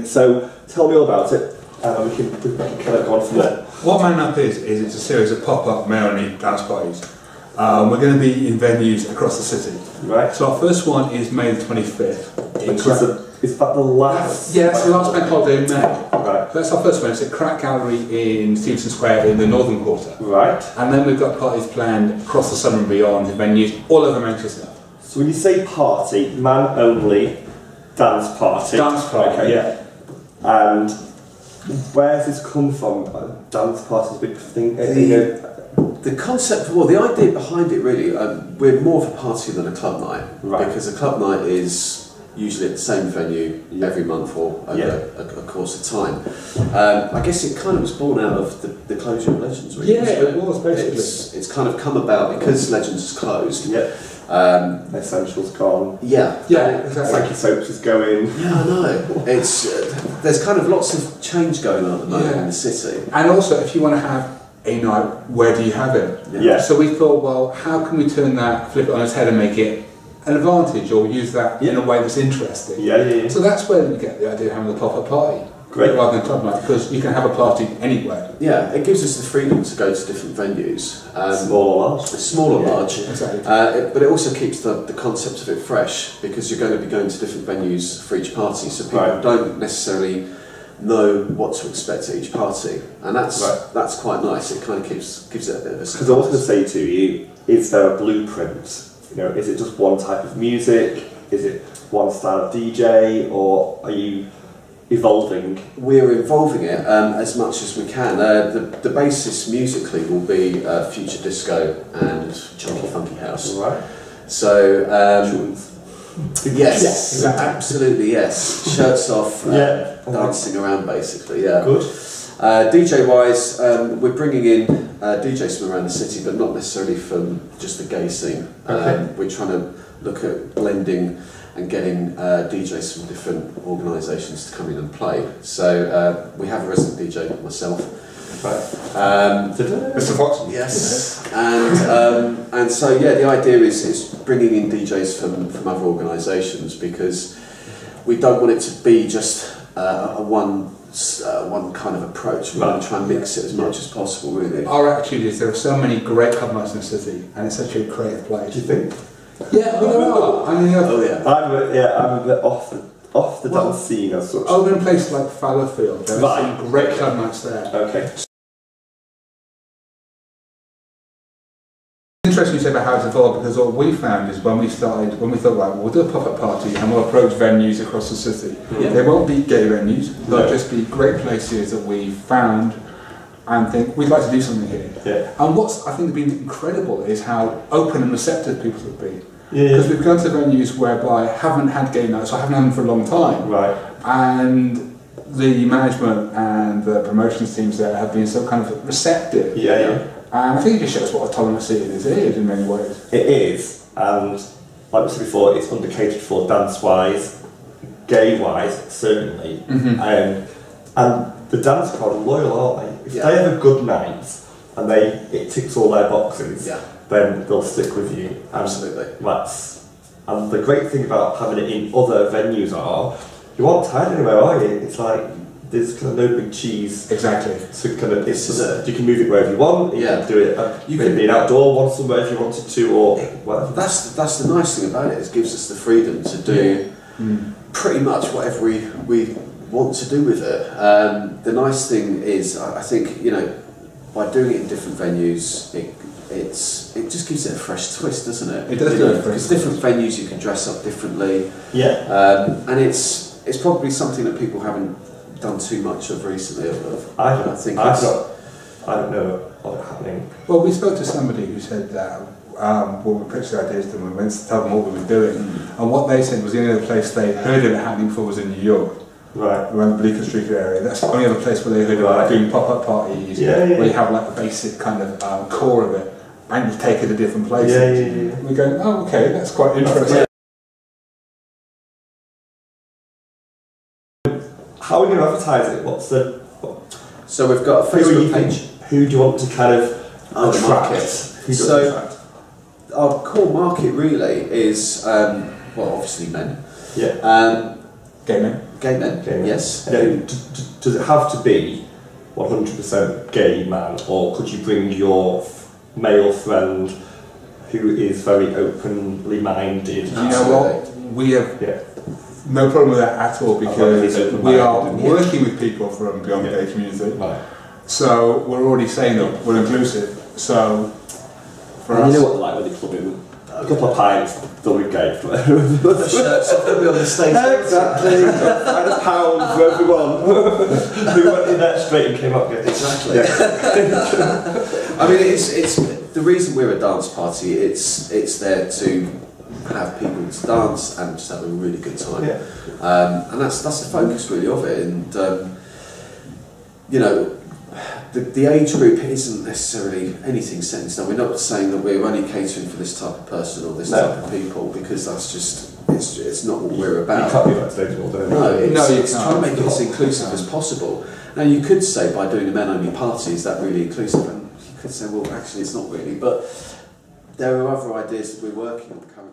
So tell me all about it, and we can kind of go on from there. What Man Up is it's a series of pop-up male-only dance parties. We're going to be in venues across the city. Right. So our first one is May the 25th. Is that the last? Yeah, it's the last bank holiday in May. Right. That's our first one. It's at Crack Gallery in Stevenson Square in the Northern Quarter. Right. And then we've got parties planned across the summer and beyond in venues all over Manchester. So when you say party, man-only dance party. Dance party, okay. yeah. And where's this come from? Dance party's a big thing. The concept, well, the idea behind it really, we're more of a party than a club night. Right. Because a club night is usually at the same venue every month or over a course of time. I guess it kind of was born out of the closure of Legends, really. Yeah, it was basically. It's kind of come about because Legends is closed. Yeah. Essentials gone. Yeah. Yeah, exactly. Frankie Soaps is going. Yeah, I know. It's there's kind of lots of change going on at the moment in the city. And also, if you want to have a night, where do you have it? Yeah. So we thought, well, how can we turn that, flip it on its head and make it an advantage, or use that in a way that's interesting? Yeah. So that's where we get the idea of having the pop-up party. Great. Rather than club night, because you can have a party anywhere. Yeah, it gives us the freedom to go to different venues. Small or large. Small or large. Exactly. But it also keeps the concept of it fresh, because you're going to be going to different venues for each party, so people don't necessarily know what to expect at each party, and that's quite nice. It kind of gives it a bit of a surprise. Because I was going to say to you, is there a blueprint? You know, is it just one type of music? Is it one style of DJ, or are you evolving? We're evolving it as much as we can. The basis musically will be future disco and chunky funky house. Right. So yes, exactly. Absolutely yes. Shirts off, dancing around basically. Yeah. Good. DJ wise, we're bringing in DJs from around the city, but not necessarily from just the gay scene. We're trying to look at blending and getting DJs from different organisations to come in and play. So we have a resident DJ, myself. Mr. Fox? Yes. And so yeah, the idea is bringing in DJs from other organisations, because we don't want it to be just one kind of approach. We want to try and mix it as much as possible, really. Our attitude is there are so many great club nights in the city, and it's such a creative place. Do you think? Yeah, there are. I mean, I'm a bit off the dance scene as such. Over in places like Fallowfield, there are some great club nights there. Okay. It's interesting you say about how it's evolved, because what we found is when we thought, right, we'll do a pop-up party and we'll approach venues across the city. They won't be gay venues, they'll just be great places that we found and think we'd like to do something here. Yeah. And what's I think been incredible is how open and receptive people have been. Because we've gone to venues whereby haven't had gay nights or haven't had them for a long time. Right. And the management and the promotions teams there have been so kind of receptive. And I think it just shows what a tolerant city it is in many ways. It is, and like I said before, it's undercatered for dance-wise, gay-wise, certainly. And the dance crowd are loyal, aren't they? If they have a good night and it ticks all their boxes, then they'll stick with you. Absolutely. And the great thing about having it in other venues are, you aren't tied anywhere, are you? It's like, there's kind of no big cheese. Exactly. So kind of, you can move it wherever you want. You can do it. You can be an outdoor one somewhere if you wanted to, or whatever. That's the nice thing about it. It gives us the freedom to do pretty much whatever we want to do with it. The nice thing is, I think, by doing it in different venues, it just gives it a fresh twist, doesn't it? It does do it. Because different venues you can dress up differently. And it's probably something that people haven't done too much of recently. I don't know what's happening. Well, we spoke to somebody who said that when we pitched the ideas to them, we went to tell them what we were doing, and what they said was the only other place they'd heard of it happening before was in New York. Right. Around the Bleecker Street area. That's the only other place where they heard of doing pop-up parties, where you have like the basic kind of core of it, and you take it to different places. We're going, oh, okay, that's quite interesting. How are we going to advertise it? So we've got a Facebook page. Who do you want to kind of attract? So our core market really is, well, obviously men. Gay men. Gay men, Gay men. yes. Does it have to be 100% gay man, or could you bring your male friend who is very openly minded? You know what? We have no problem with that at all, because we are working with people from beyond the gay community. Right. So we're already saying that we're inclusive. So for us, you know what they're like when they club in a couple of pints, they'll be gay. The shirts off, they'll be on the stage. Exactly. And a pound for everyone who went in there straight and came up gay. Exactly. I mean, it's the reason we're a dance party. It's there to have people to dance and just have a really good time. And that's the focus really of it. And you know, the age group isn't necessarily anything set in stone. We're not saying that we're only catering for this type of person or this type of people, because that's just it's not what we're about. You can't be backstage all day. No, it's trying to make it as inclusive as possible. Now, you could say by doing a men-only party, is that really inclusive? And you could say, well, actually, it's not really. But there are other ideas that we're working on currently.